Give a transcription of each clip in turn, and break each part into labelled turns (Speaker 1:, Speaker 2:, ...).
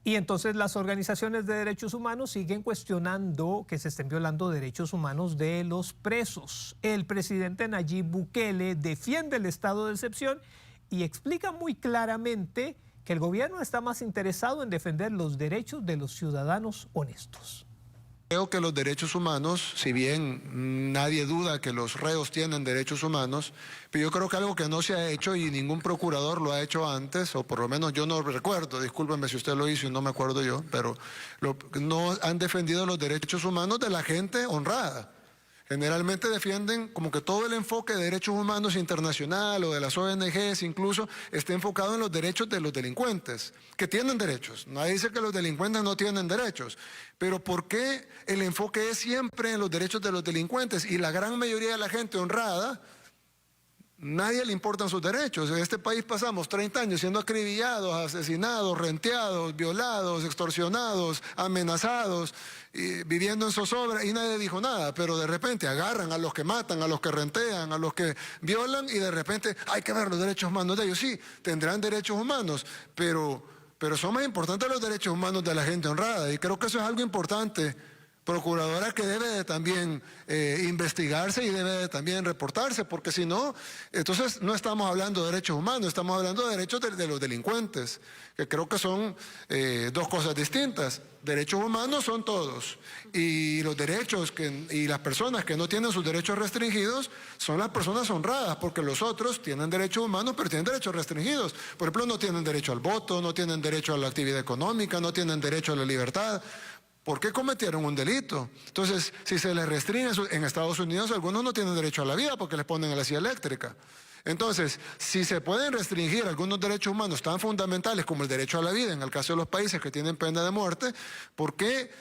Speaker 1: Y entonces las organizaciones de derechos humanos siguen cuestionando que se estén violando derechos humanos de los presos. El presidente Nayib Bukele defiende el estado de excepción y explica muy claramente que el gobierno está más interesado en defender los derechos de los ciudadanos honestos.
Speaker 2: Creo que los derechos humanos, si bien nadie duda que los reos tienen derechos humanos, pero yo creo que algo que no se ha hecho y ningún procurador lo ha hecho antes, o por lo menos yo no recuerdo, discúlpenme si usted lo hizo y no me acuerdo yo, pero no han defendido los derechos humanos de la gente honrada. Generalmente defienden como que todo el enfoque de derechos humanos internacional o de las ONGs incluso esté enfocado en los derechos de los delincuentes, que tienen derechos. Nadie dice que los delincuentes no tienen derechos, pero ¿por qué el enfoque es siempre en los derechos de los delincuentes? Y la gran mayoría de la gente honrada, nadie le importan sus derechos. En este país pasamos 30 años siendo acribillados, asesinados, renteados, violados, extorsionados, amenazados, viviendo en zozobra y nadie dijo nada, pero de repente agarran a los que matan, a los que rentean, a los que violan y de repente hay que ver los derechos humanos de ellos. Sí, tendrán derechos humanos, pero son más importantes los derechos humanos de la gente honrada y creo que eso es algo importante. Procuradora que debe de también investigarse y debe de también reportarse, porque si no, entonces no estamos hablando de derechos humanos, estamos hablando de derechos de los delincuentes, que creo que son dos cosas distintas. Derechos humanos son todos, y los derechos y las personas que no tienen sus derechos restringidos son las personas honradas, porque los otros tienen derechos humanos, pero tienen derechos restringidos. Por ejemplo, no tienen derecho al voto, no tienen derecho a la actividad económica, no tienen derecho a la libertad. ¿Por qué cometieron un delito? Entonces, si se les restringe, en Estados Unidos algunos no tienen derecho a la vida porque les ponen a la silla eléctrica. Entonces, si se pueden restringir algunos derechos humanos tan fundamentales como el derecho a la vida, en el caso de los países que tienen pena de muerte, ¿por qué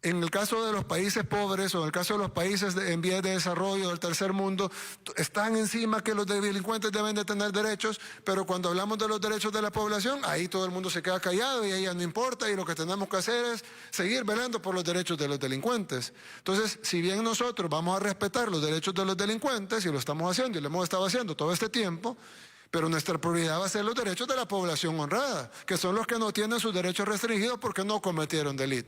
Speaker 2: en el caso de los países pobres o en el caso de los países en vías de desarrollo del tercer mundo están encima que los delincuentes deben de tener derechos, pero cuando hablamos de los derechos de la población, ahí todo el mundo se queda callado y ahí ya no importa y lo que tenemos que hacer es seguir velando por los derechos de los delincuentes? Entonces, si bien nosotros vamos a respetar los derechos de los delincuentes y lo estamos haciendo y lo hemos estado haciendo todo este tiempo, pero nuestra prioridad va a ser los derechos de la población honrada, que son los que no tienen sus derechos restringidos porque no cometieron delito.